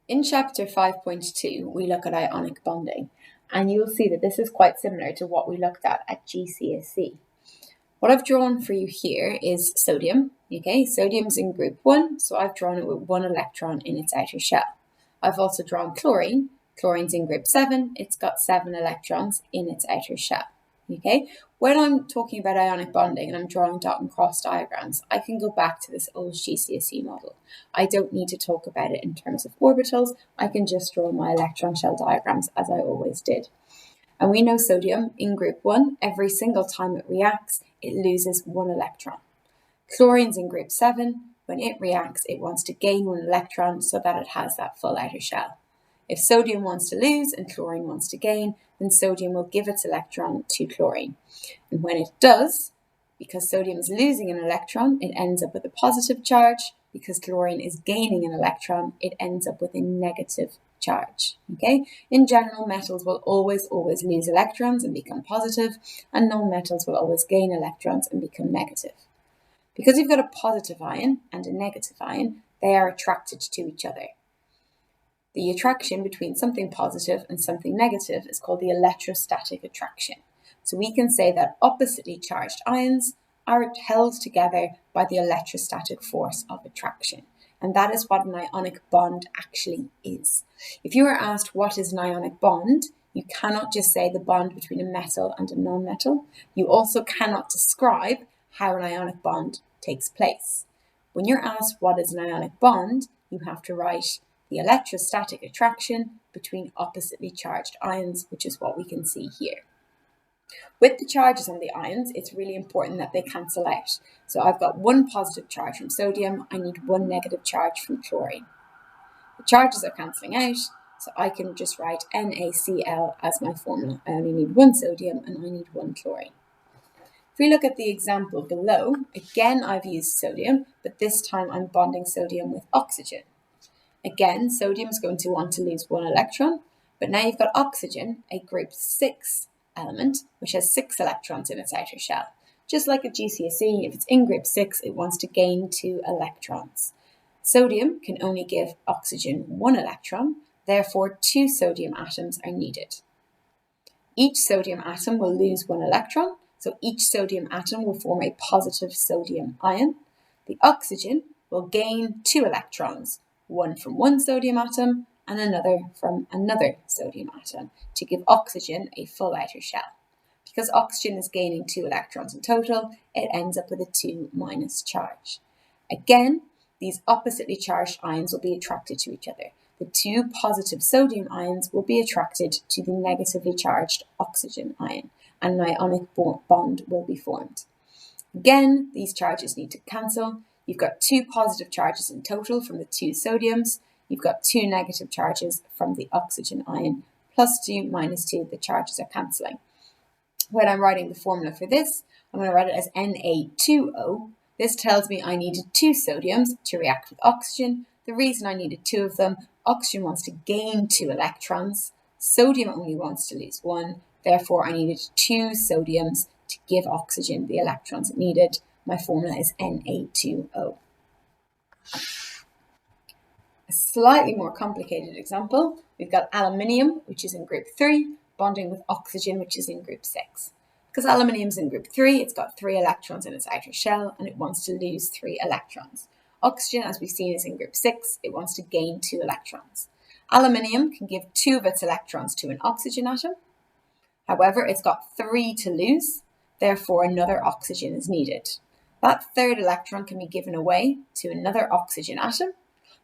In chapter 5.2, we look at ionic bonding, and you'll see that this is quite similar to what we looked at GCSE. What I've drawn for you here is sodium. Okay, sodium's in group 1, so I've drawn it with 1 electron in its outer shell. I've also drawn chlorine. Chlorine's in group 7, it's got 7 electrons in its outer shell. Okay, when I'm talking about ionic bonding and I'm drawing dot and cross diagrams, I can go back to this old GCSE model. I don't need to talk about it in terms of orbitals, I can just draw my electron shell diagrams as I always did. And we know sodium in group 1, every single time it reacts, it loses 1 electron. Chlorine's in group 7, when it reacts, it wants to gain 1 electron so that it has that full outer shell. If sodium wants to lose and chlorine wants to gain, then sodium will give its electron to chlorine. And when it does, because sodium is losing an electron, it ends up with a positive charge. Because chlorine is gaining an electron, it ends up with a negative charge. Okay? In general, metals will always lose electrons and become positive, and non-metals will always gain electrons and become negative. Because you've got a positive ion and a negative ion, they are attracted to each other. The attraction between something positive and something negative is called the electrostatic attraction. So we can say that oppositely charged ions are held together by the electrostatic force of attraction. And that is what an ionic bond actually is. If you were asked what is an ionic bond, you cannot just say the bond between a metal and a non-metal. You also cannot describe how an ionic bond takes place. When you're asked what is an ionic bond, you have to write the electrostatic attraction between oppositely charged ions, which is what we can see here. With the charges on the ions, it's really important that they cancel out. So I've got 1 positive charge from sodium, I need 1 negative charge from chlorine. The charges are cancelling out, so I can just write NaCl as my formula. I only need 1 sodium and I need 1 chlorine. If we look at the example below, again I've used sodium, but this time I'm bonding sodium with oxygen. Again, sodium is going to want to lose 1 electron, but now you've got oxygen, a group 6 element, which has 6 electrons in its outer shell. Just like at GCSE, if it's in group 6, it wants to gain 2 electrons. Sodium can only give oxygen 1 electron, therefore 2 sodium atoms are needed. Each sodium atom will lose 1 electron, so each sodium atom will form a positive sodium ion. The oxygen will gain 2 electrons, 1 from 1 sodium atom and another from another sodium atom, to give oxygen a full outer shell. Because oxygen is gaining 2 electrons in total, it ends up with a 2- charge. Again, these oppositely charged ions will be attracted to each other. The 2 positive sodium ions will be attracted to the negatively charged oxygen ion, and an ionic bond will be formed. Again, these charges need to cancel. You've got 2 positive charges in total from the 2 sodiums. You've got 2 negative charges from the oxygen ion. +2, -2, the charges are cancelling. When I'm writing the formula for this, I'm going to write it as Na2O. This tells me I needed 2 sodiums to react with oxygen. The reason I needed 2 of them, oxygen wants to gain 2 electrons. Sodium only wants to lose 1. Therefore, I needed 2 sodiums to give oxygen the electrons it needed. My formula is Na2O. A slightly more complicated example, we've got aluminium, which is in group 3, bonding with oxygen, which is in group 6. Because aluminium is in group 3, it's got 3 electrons in its outer shell, and it wants to lose 3 electrons. Oxygen, as we've seen, is in group 6, it wants to gain 2 electrons. Aluminium can give 2 of its electrons to an oxygen atom. However, it's got 3 to lose, therefore another oxygen is needed. That 3rd electron can be given away to another oxygen atom,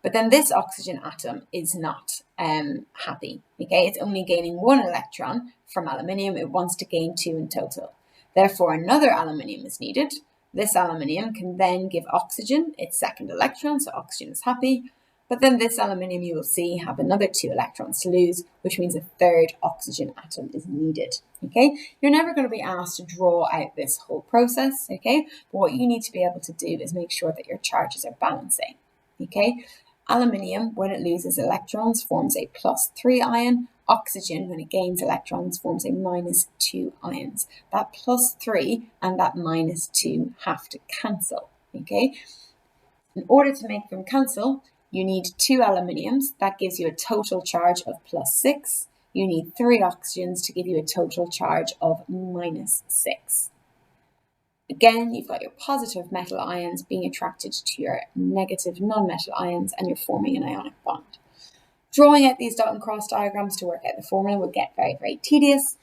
but then this oxygen atom is not happy. Okay, it's only gaining 1 electron from aluminium. It wants to gain 2 in total. Therefore, another aluminium is needed. This aluminium can then give oxygen its 2nd electron, so oxygen is happy. But then this aluminium, you will see, have another 2 electrons to lose, which means a 3rd oxygen atom is needed. Okay, you're never going to be asked to draw out this whole process. Okay, but what you need to be able to do is make sure that your charges are balancing. Okay. Aluminium, when it loses electrons, forms a +3 ion. Oxygen, when it gains electrons, forms a -2 ions. That +3 and that -2 have to cancel. Okay? In order to make them cancel, You need 2 aluminiums. That gives you a total charge of +6. You need 3 oxygens to give you a total charge of -6. Again, you've got your positive metal ions being attracted to your negative non-metal ions, and you're forming an ionic bond. Drawing out these dot and cross diagrams to work out the formula will get very, very tedious.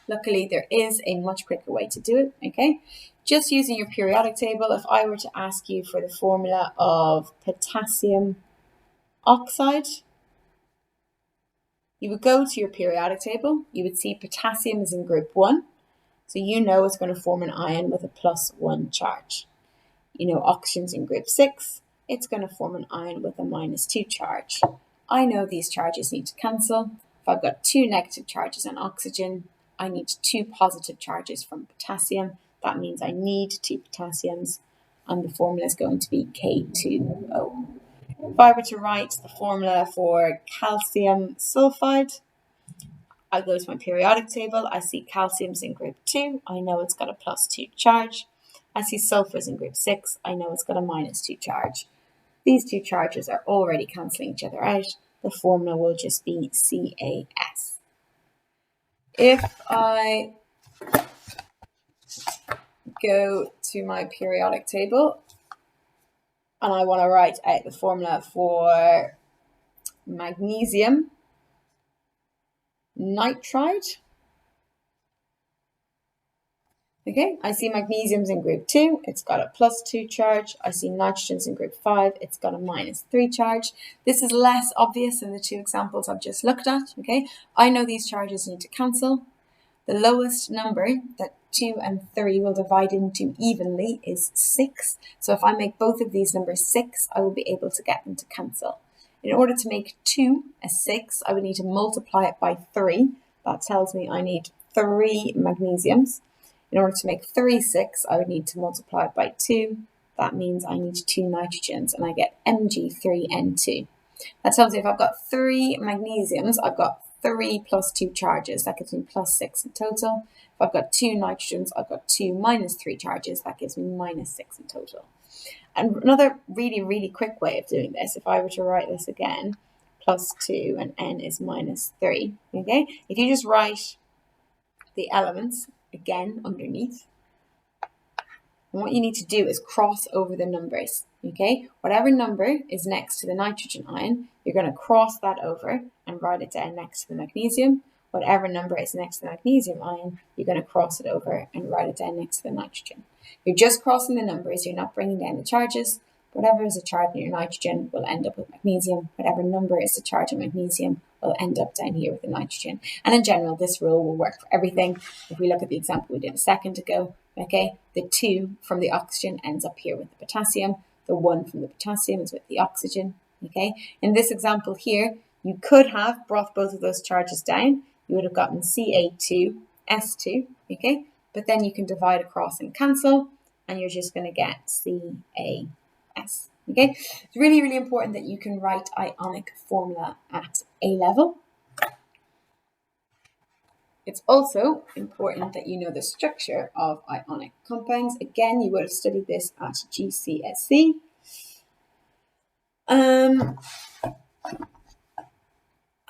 Luckily, there is a much quicker way to do it, okay? Just using your periodic table, if I were to ask you for the formula of potassium oxide, you would go to your periodic table, you would see potassium is in group 1, so you know it's going to form an ion with a +1 charge. You know oxygen's in group 6, it's going to form an ion with a -2 charge. I know these charges need to cancel. If I've got 2 negative charges on oxygen, I need 2 positive charges from potassium. That means I need 2 potassiums, and the formula is going to be K2O. If I were to write the formula for calcium sulfide, I go to my periodic table, I see calcium's in group 2, I know it's got a +2 charge. I see sulfur's in group 6, I know it's got a -2 charge. These 2 charges are already cancelling each other out. The formula will just be CAS. If I go to my periodic table and I want to write out the formula for magnesium nitride, okay, I see magnesium's in group 2, it's got a +2 charge. I see nitrogen's in group 5, it's got a -3 charge. This is less obvious than the 2 examples I've just looked at, okay? I know these charges need to cancel. The lowest number that 2 and 3 will divide into evenly is 6. So if I make both of these numbers 6, I will be able to get them to cancel. In order to make 2 a 6, I would need to multiply it by 3. That tells me I need 3 magnesiums. In order to make 3 6, I would need to multiply it by 2. That means I need 2 nitrogens, and I get Mg3N2. That tells me if I've got 3 magnesiums, I've got 3 + 2 charges. That gives me +6 in total. If I've got 2 nitrogens, I've got 2 -3 charges. That gives me -6 in total. And another really, really quick way of doing this, if I were to write this again, +2 and N is -3, okay? If you just write the elements again underneath, and what you need to do is cross over the numbers, okay? Whatever number is next to the nitrogen ion, you're going to cross that over and write it down next to the magnesium. Whatever number is next to the magnesium ion, you're going to cross it over and write it down next to the nitrogen. You're just crossing the numbers, you're not bringing down the charges. Whatever is a charge in your nitrogen will end up with magnesium. Whatever number is the charge of magnesium will end up down here with the nitrogen. And in general, this rule will work for everything. If we look at the example we did a second ago, okay, the 2 from the oxygen ends up here with the potassium. The 1 from the potassium is with the oxygen, okay? In this example here, you could have brought both of those charges down. You would have gotten Ca2S2, okay? But then you can divide across and cancel, and you're just going to get CaS, okay? It's really, really important that you can write ionic formula at A level. It's also important that you know the structure of ionic compounds. Again, you would have studied this at GCSE.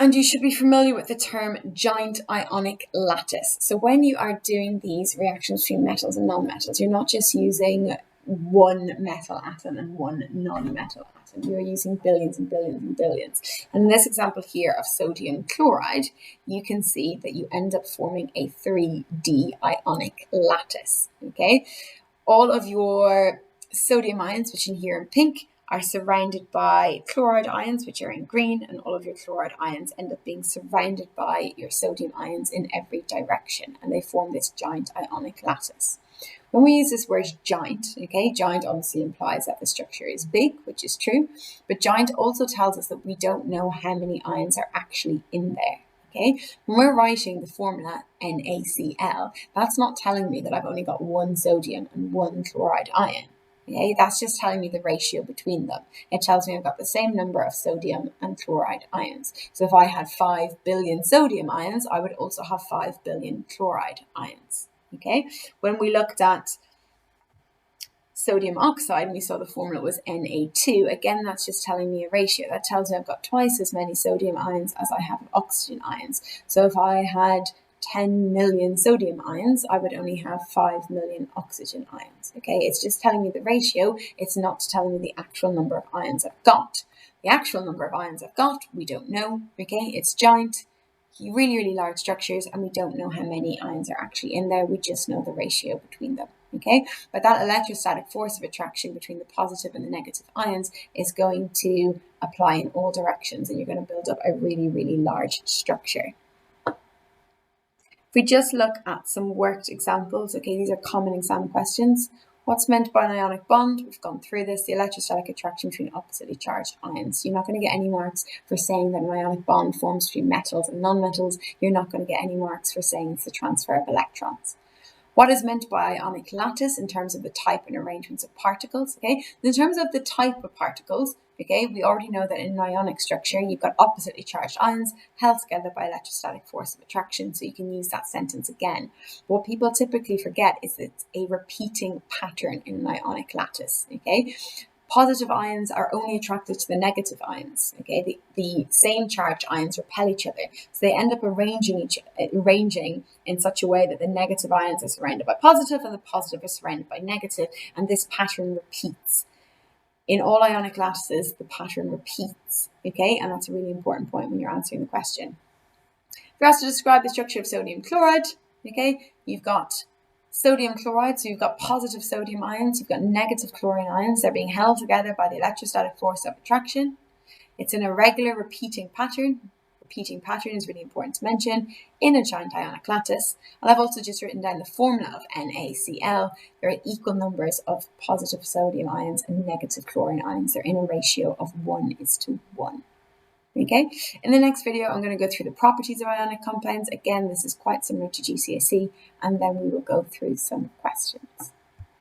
And you should be familiar with the term giant ionic lattice. So when you are doing these reactions between metals and non-metals, you're not just using one metal atom and one non-metal atom. You're using billions and billions and billions. And in this example here of sodium chloride, you can see that you end up forming a 3D ionic lattice, okay? All of your sodium ions, which in here in pink, are surrounded by chloride ions, which are in green, and all of your chloride ions end up being surrounded by your sodium ions in every direction, and they form this giant ionic lattice. When we use this word giant, okay, giant obviously implies that the structure is big, which is true, but giant also tells us that we don't know how many ions are actually in there, okay? When we're writing the formula NaCl, that's not telling me that I've only got 1 sodium and 1 chloride ion. Okay, that's just telling me the ratio between them. It tells me I've got the same number of sodium and chloride ions. So if I had 5 billion sodium ions, I would also have 5 billion chloride ions. Okay, when we looked at sodium oxide, and we saw the formula was Na2. Again, that's just telling me a ratio. That tells me I've got twice as many sodium ions as I have oxygen ions. So if I had 10 million sodium ions, I would only have 5 million oxygen ions. Okay, it's just telling me the ratio. It's not telling me the actual number of ions I've got. The actual number of ions I've got, we don't know. Okay, it's giant, really, really large structures, and we don't know how many ions are actually in there. We just know the ratio between them. Okay, but that electrostatic force of attraction between the positive and the negative ions is going to apply in all directions, and you're going to build up a really, really large structure. If we just look at some worked examples, okay, these are common exam questions. What's meant by an ionic bond? We've gone through this, the electrostatic attraction between oppositely charged ions. You're not going to get any marks for saying that an ionic bond forms between metals and non-metals. You're not going to get any marks for saying it's the transfer of electrons. What is meant by ionic lattice in terms of the type and arrangements of particles? Okay, in terms of the type of particles, okay, we already know that in an ionic structure, you've got oppositely charged ions held together by electrostatic force of attraction, so you can use that sentence again. What people typically forget is that it's a repeating pattern in an ionic lattice, okay? Positive ions are only attracted to the negative ions. Okay, the same charged ions repel each other, so they end up arranging in such a way that the negative ions are surrounded by positive and the positive are surrounded by negative, and this pattern repeats. In all ionic lattices, the pattern repeats. Okay, and that's a really important point when you're answering the question. If you're asked to describe the structure of sodium chloride, okay, you've got sodium chloride, so you've got positive sodium ions, you've got negative chlorine ions. They're being held together by the electrostatic force of attraction. It's an irregular repeating pattern. Repeating pattern is really important to mention in a giant ionic lattice. And I've also just written down the formula of NaCl. There are equal numbers of positive sodium ions and negative chlorine ions. They're in a ratio of 1:1. Okay, in the next video, I'm going to go through the properties of ionic compounds. Again, this is quite similar to GCSE, and then we will go through some questions.